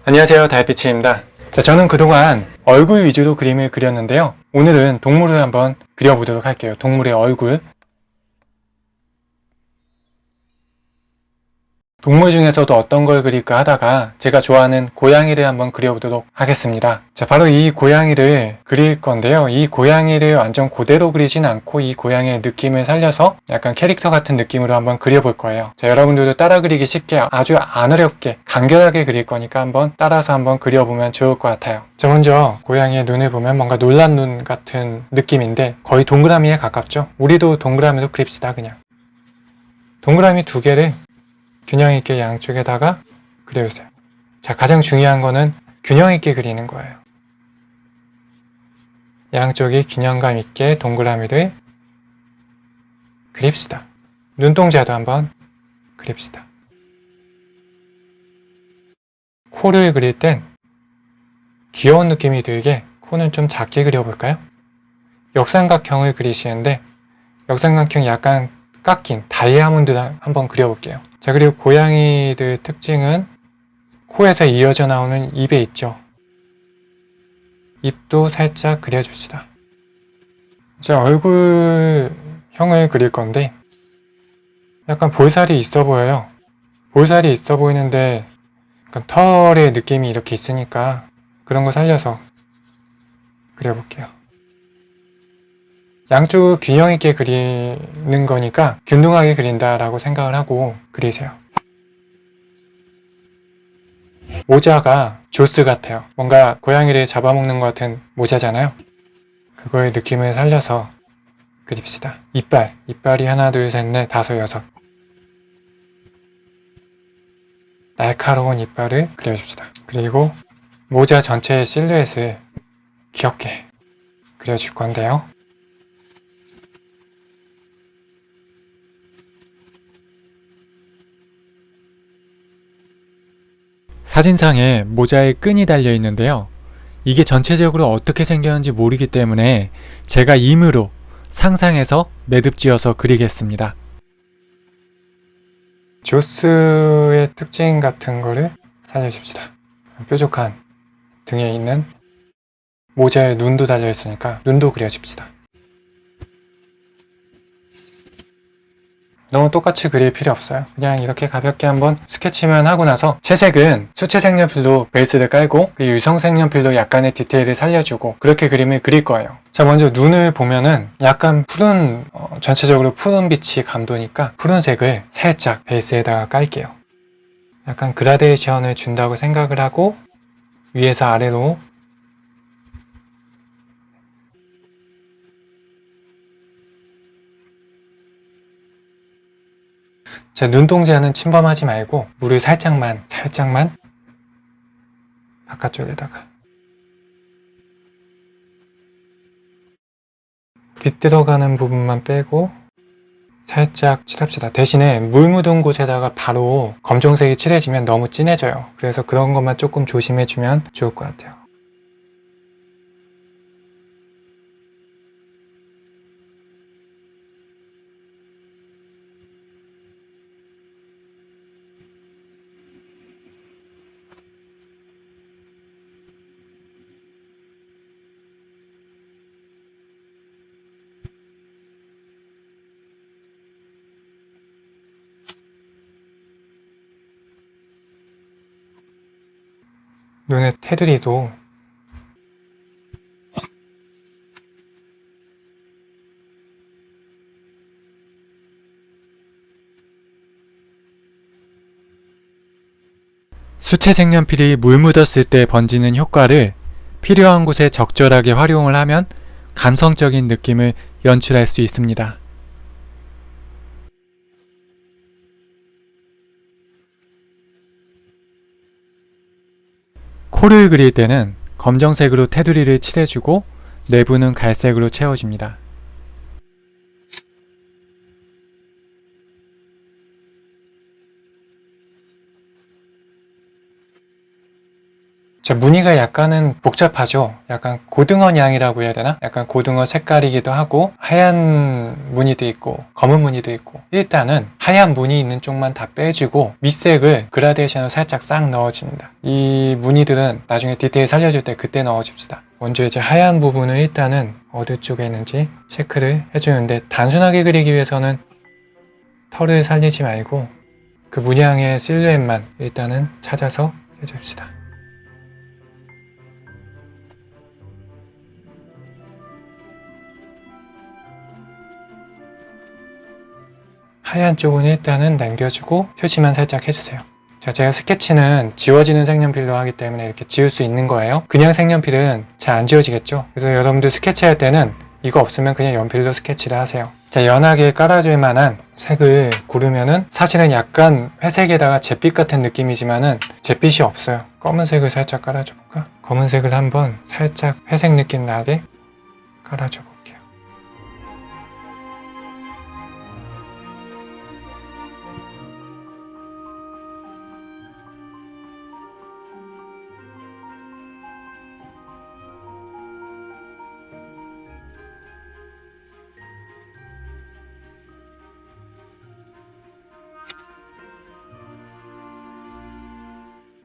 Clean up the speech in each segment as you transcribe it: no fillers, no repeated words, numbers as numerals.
안녕하세요, 달빛입니다. 자, 저는 그동안 얼굴 위주로 그림을 그렸는데요. 오늘은 동물을 한번 그려보도록 할게요. 동물의 얼굴. 동물 중에서도 어떤 걸 그릴까 하다가 제가 좋아하는 고양이를 한번 그려보도록 하겠습니다. 자, 바로 이 고양이를 그릴 건데요. 이 고양이를 완전 그대로 그리진 않고 이 고양이의 느낌을 살려서 약간 캐릭터 같은 느낌으로 한번 그려볼 거예요. 자, 여러분들도 따라 그리기 쉽게 아주 안 어렵게 간결하게 그릴 거니까 한번 따라서 한번 그려보면 좋을 것 같아요. 자, 먼저 고양이의 눈을 보면 뭔가 놀란 눈 같은 느낌인데 거의 동그라미에 가깝죠? 우리도 동그라미로 그립시다, 그냥. 동그라미 두 개를 균형 있게 양쪽에다가 그려주세요. 자, 가장 중요한 거는 균형 있게 그리는 거예요. 양쪽이 균형감 있게 동그라미를 그립시다. 눈동자도 한번 그립시다. 코를 그릴 땐 귀여운 느낌이 들게 코는 좀 작게 그려볼까요? 역삼각형을 그리시는데 역삼각형 약간 깎인 다이아몬드를 한번 그려볼게요. 자, 그리고 고양이들 특징은 코에서 이어져 나오는 입에 있죠. 입도 살짝 그려줍시다. 자, 얼굴형을 그릴 건데 약간 볼살이 있어 보여요. 볼살이 있어 보이는데 약간 털의 느낌이 이렇게 있으니까 그런 거 살려서 그려볼게요. 양쪽을 균형 있게 그리는 거니까 균등하게 그린다라고 생각을 하고 그리세요. 모자가 조스 같아요. 뭔가 고양이를 잡아먹는 것 같은 모자잖아요. 그거의 느낌을 살려서 그립시다. 이빨이 하나, 둘, 셋, 넷, 다섯, 여섯. 날카로운 이빨을 그려줍시다. 그리고 모자 전체의 실루엣을 귀엽게 그려줄 건데요. 사진상에 모자에 끈이 달려 있는데요. 이게 전체적으로 어떻게 생겼는지 모르기 때문에 제가 임의로 상상해서 매듭지어서 그리겠습니다. 조스의 특징 같은 거를 살려줍시다. 뾰족한 등에 있는 모자에 눈도 달려 있으니까 눈도 그려줍시다. 너무 똑같이 그릴 필요 없어요. 그냥 이렇게 가볍게 한번 스케치만 하고 나서 채색은 수채 색연필로 베이스를 깔고 유성 색연필로 약간의 디테일을 살려주고 그렇게 그림을 그릴 거예요. 자, 먼저 눈을 보면은 약간 푸른 전체적으로 푸른 빛이 감도니까 푸른색을 살짝 베이스에다가 깔게요. 약간 그라데이션을 준다고 생각을 하고 위에서 아래로 자, 눈동자는 침범하지 말고 물을 살짝만 바깥쪽에다가 빛 들어가는 부분만 빼고 살짝 칠합시다. 대신에 물 묻은 곳에다가 바로 검정색이 칠해지면 너무 진해져요. 그래서 그런 것만 조금 조심해주면 좋을 것 같아요. 눈의 테두리도 수채 색연필이 물 묻었을 때 번지는 효과를 필요한 곳에 적절하게 활용을 하면 감성적인 느낌을 연출할 수 있습니다. 코를 그릴 때는 검정색으로 테두리를 칠해주고 내부는 갈색으로 채워줍니다. 자, 무늬가 약간은 복잡하죠. 약간 고등어 양이라고 해야 되나? 약간 고등어 색깔이기도 하고 하얀 무늬도 있고 검은 무늬도 있고, 일단은 하얀 무늬 있는 쪽만 다 빼주고 밑색을 그라데이션으로 살짝 싹 넣어줍니다. 이 무늬들은 나중에 디테일 살려줄 때 그때 넣어줍시다. 먼저 이제 하얀 부분을 일단은 어디 쪽에 있는지 체크를 해주는데, 단순하게 그리기 위해서는 털을 살리지 말고 그 문양의 실루엣만 일단은 찾아서 해줍시다. 하얀 쪽은 일단은 남겨주고 표시만 살짝 해주세요. 자, 제가 스케치는 지워지는 색연필로 하기 때문에 이렇게 지울 수 있는 거예요. 그냥 색연필은 잘 안 지워지겠죠. 그래서 여러분들 스케치할 때는 이거 없으면 그냥 연필로 스케치를 하세요. 자, 연하게 깔아줄 만한 색을 고르면은 사실은 약간 회색에다가 잿빛 같은 느낌이지만은 잿빛이 없어요. 검은색을 살짝 깔아줘 볼까? 검은색을 한번 살짝 회색 느낌 나게 깔아줘 볼게요.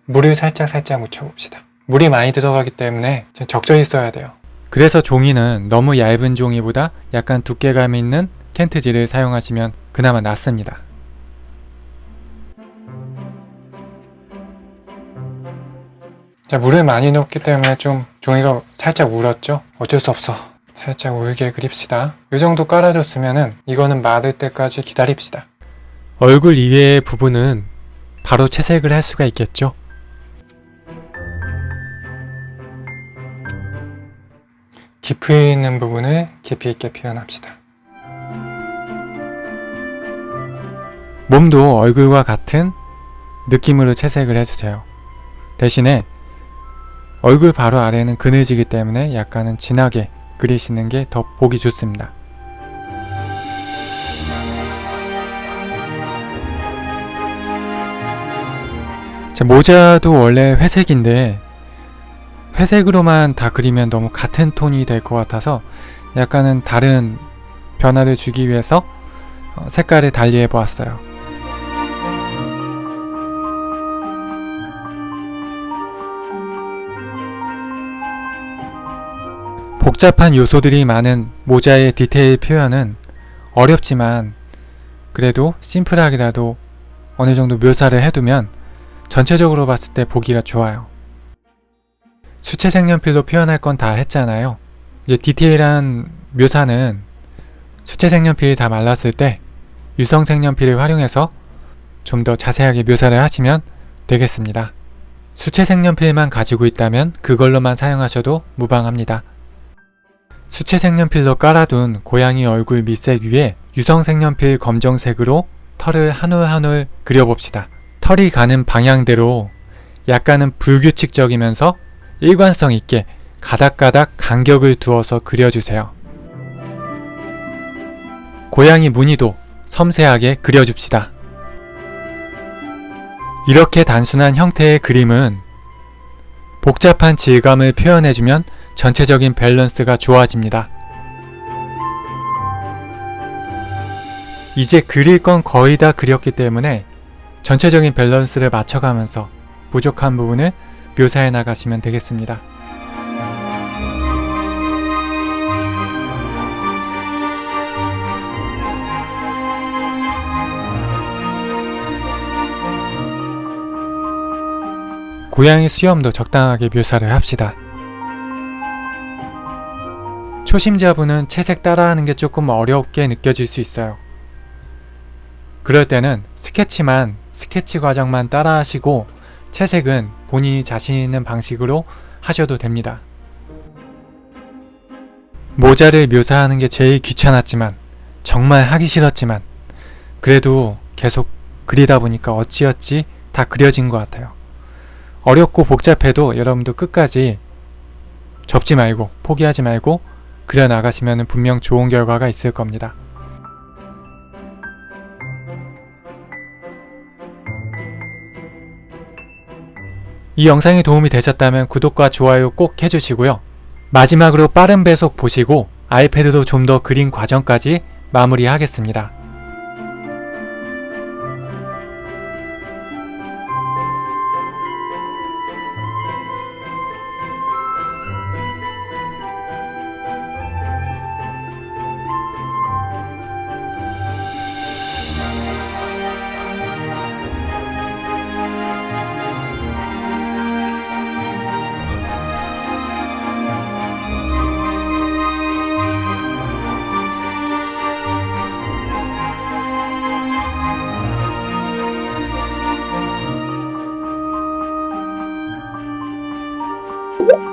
물을 살짝 묻혀봅시다. 물이 많이 들어가기 때문에 적절히 써야 돼요. 그래서 종이는 너무 얇은 종이보다 약간 두께감 있는 켄트지를 사용하시면 그나마 낫습니다. 자, 물을 많이 넣었기 때문에 좀 종이가 살짝 울었죠? 어쩔 수 없어. 살짝 울게 그립시다. 이 정도 깔아줬으면은 이거는 마를 때까지 기다립시다. 얼굴 이외의 부분은 바로 채색을 할 수가 있겠죠? 깊이 있는 부분을 깊이 있게 표현합시다. 몸도 얼굴과 같은 느낌으로 채색을 해주세요. 대신에 얼굴 바로 아래는 그늘지기 때문에 약간은 진하게 그리시는 게 더 보기 좋습니다. 자, 모자도 원래 회색인데 회색으로만 다 그리면 너무 같은 톤이 될 것 같아서 약간은 다른 변화를 주기 위해서 색깔을 달리 해보았어요. 복잡한 요소들이 많은 모자의 디테일 표현은 어렵지만 그래도 심플하게라도 어느 정도 묘사를 해두면 전체적으로 봤을 때 보기가 좋아요. 수채 색연필로 표현할 건 다 했잖아요. 이제 디테일한 묘사는 수채 색연필이 다 말랐을 때 유성 색연필을 활용해서 좀 더 자세하게 묘사를 하시면 되겠습니다. 수채 색연필만 가지고 있다면 그걸로만 사용하셔도 무방합니다. 수채 색연필로 깔아둔 고양이 얼굴 밑색 위에 유성 색연필 검정색으로 털을 한 올 한 올 그려봅시다. 털이 가는 방향대로 약간은 불규칙적이면서 일관성 있게 가닥가닥 간격을 두어서 그려주세요. 고양이 무늬도 섬세하게 그려줍시다. 이렇게 단순한 형태의 그림은 복잡한 질감을 표현해주면 전체적인 밸런스가 좋아집니다. 이제 그릴 건 거의 다 그렸기 때문에 전체적인 밸런스를 맞춰가면서 부족한 부분을 묘사해 나가시면 되겠습니다. 고양이 수염도 적당하게 묘사를 합시다. 초심자분은 채색 따라하는 게 조금 어렵게 느껴질 수 있어요. 그럴 때는 스케치 과정만 따라하시고 채색은 본인이 자신 있는 방식으로 하셔도 됩니다. 모자를 묘사하는 게 제일 귀찮았지만 정말 하기 싫었지만 그래도 계속 그리다 보니까 어찌어찌 다 그려진 것 같아요. 어렵고 복잡해도 여러분도 끝까지 접지 말고 포기하지 말고 그려나가시면 분명 좋은 결과가 있을 겁니다. 이 영상이 도움이 되셨다면 구독과 좋아요 꼭 해주시고요. 마지막으로 빠른 배속 보시고 아이패드도 좀 더 그린 과정까지 마무리하겠습니다. you